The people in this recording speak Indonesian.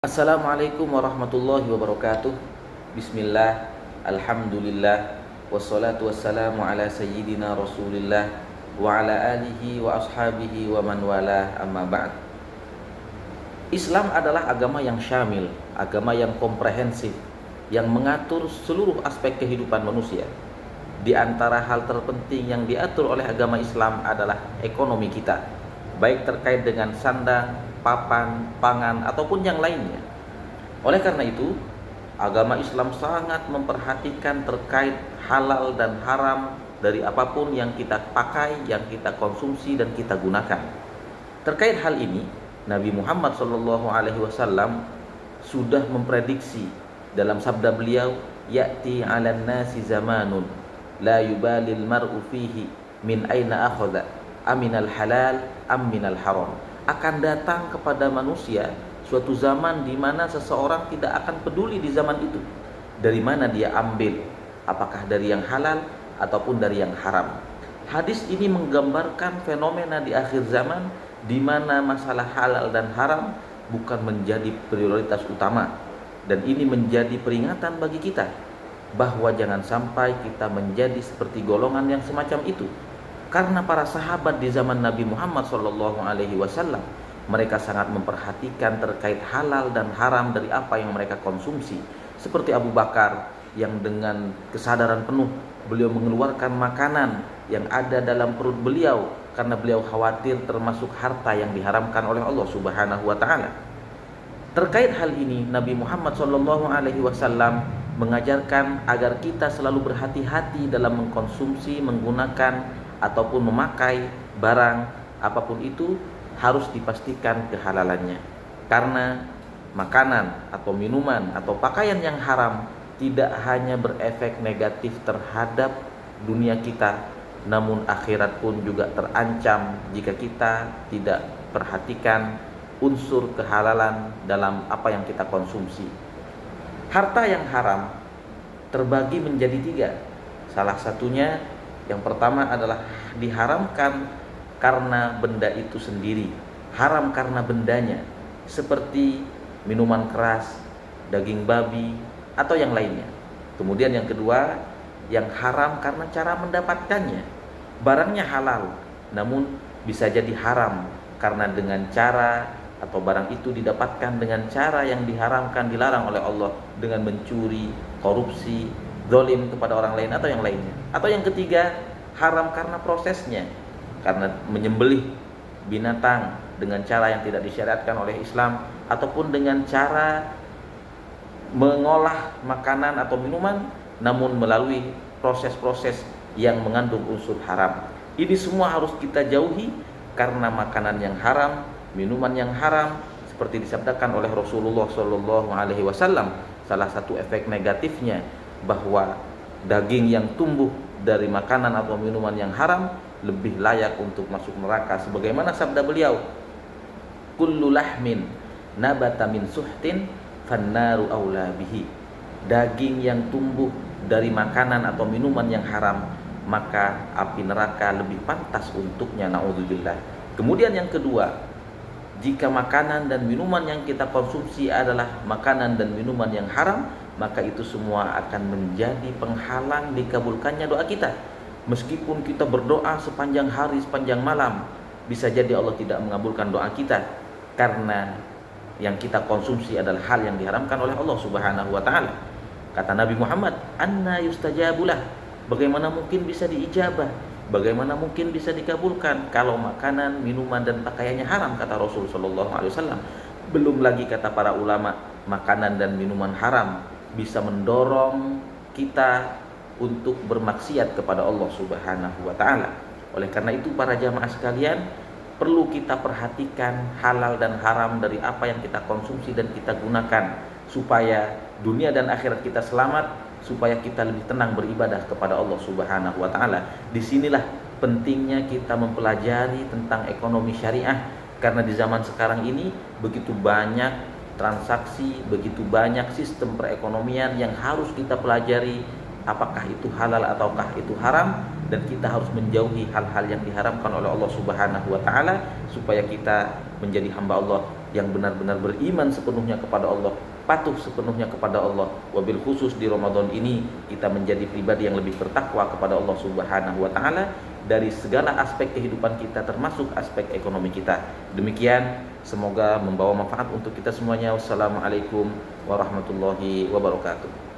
Assalamualaikum warahmatullahi wabarakatuh. Bismillah, alhamdulillah, wassalatu wassalamu ala sayyidina rasulillah wa ala alihi wa ashabihi wa man wala, amma ba'd. Islam adalah agama yang syamil, agama yang komprehensif, yang mengatur seluruh aspek kehidupan manusia. Di antara hal terpenting yang diatur oleh agama Islam adalah ekonomi kita, baik terkait dengan sandang, papan, pangan, ataupun yang lainnya. Oleh karena itu, agama Islam sangat memperhatikan terkait halal dan haram dari apapun yang kita pakai, yang kita konsumsi dan kita gunakan. Terkait hal ini, Nabi Muhammad SAW sudah memprediksi dalam sabda beliau, "Ya'ti 'alan nasi zamanun la yubalil mar'u fihi min aina akhadha aminal halal am minal haram." Akan datang kepada manusia suatu zaman di mana seseorang tidak akan peduli di zaman itu dari mana dia ambil, apakah dari yang halal ataupun dari yang haram. Hadis ini menggambarkan fenomena di akhir zaman di mana masalah halal dan haram bukan menjadi prioritas utama, dan ini menjadi peringatan bagi kita bahwa jangan sampai kita menjadi seperti golongan yang semacam itu. Karena para sahabat di zaman Nabi Muhammad SAW, mereka sangat memperhatikan terkait halal dan haram dari apa yang mereka konsumsi. Seperti Abu Bakar yang dengan kesadaran penuh beliau mengeluarkan makanan yang ada dalam perut beliau karena beliau khawatir termasuk harta yang diharamkan oleh Allah Subhanahu wa taala. Terkait hal ini, Nabi Muhammad SAW mengajarkan agar kita selalu berhati-hati dalam mengkonsumsi, menggunakan ataupun memakai barang apapun itu, harus dipastikan kehalalannya. Karena makanan atau minuman atau pakaian yang haram tidak hanya berefek negatif terhadap dunia kita, namun akhirat pun juga terancam jika kita tidak perhatikan unsur kehalalan dalam apa yang kita konsumsi. Harta yang haram terbagi menjadi 3. Salah satunya, yang pertama adalah diharamkan karena benda itu sendiri, haram karena bendanya, seperti minuman keras, daging babi, atau yang lainnya. Kemudian yang kedua, yang haram karena cara mendapatkannya. Barangnya halal, namun bisa jadi haram karena dengan cara atau barang itu didapatkan dengan cara yang diharamkan, dilarang oleh Allah, dengan mencuri, korupsi, zalim kepada orang lain atau yang lainnya. Atau yang ketiga, haram karena prosesnya, karena menyembelih binatang dengan cara yang tidak disyariatkan oleh Islam, ataupun dengan cara mengolah makanan atau minuman namun melalui proses-proses yang mengandung unsur haram. Ini semua harus kita jauhi karena makanan yang haram, minuman yang haram, seperti disabdakan oleh Rasulullah SAW, salah satu efek negatifnya bahwa daging yang tumbuh dari makanan atau minuman yang haram lebih layak untuk masuk neraka, sebagaimana sabda beliau, kullu lahmin nabata min suhtin fannaru aula bihi. Daging yang tumbuh dari makanan atau minuman yang haram, maka api neraka lebih pantas untuknya, naudzubillah. Kemudian yang kedua, jika makanan dan minuman yang kita konsumsi adalah makanan dan minuman yang haram, maka itu semua akan menjadi penghalang dikabulkannya doa kita. Meskipun kita berdoa sepanjang hari, sepanjang malam, bisa jadi Allah tidak mengabulkan doa kita karena yang kita konsumsi adalah hal yang diharamkan oleh Allah Subhanahu wa taala. Kata Nabi Muhammad, "Anna yustajabulah." Bagaimana mungkin bisa diijabah? Bagaimana mungkin bisa dikabulkan kalau makanan, minuman dan pakaiannya haram, kata Rasul sallallahu alaihi wasallam. Belum lagi kata para ulama, makanan dan minuman haram bisa mendorong kita untuk bermaksiat kepada Allah Subhanahu wa taala. Oleh karena itu, para jamaah sekalian, perlu kita perhatikan halal dan haram dari apa yang kita konsumsi dan kita gunakan, supaya dunia dan akhirat kita selamat, supaya kita lebih tenang beribadah kepada Allah Subhanahu wa taala. Disinilah pentingnya kita mempelajari tentang ekonomi syariah, karena di zaman sekarang ini begitu banyak transaksi, begitu banyak sistem perekonomian yang harus kita pelajari, apakah itu halal ataukah itu haram, dan kita harus menjauhi hal-hal yang diharamkan oleh Allah Subhanahu wa taala supaya kita menjadi hamba Allah yang benar-benar beriman sepenuhnya kepada Allah, patuh sepenuhnya kepada Allah. Wabil khusus di Ramadan ini kita menjadi pribadi yang lebih bertakwa kepada Allah Subhanahu wa taala dari segala aspek kehidupan kita, termasuk aspek ekonomi kita. Demikian, semoga membawa manfaat untuk kita semuanya. Wassalamualaikum warahmatullahi wabarakatuh.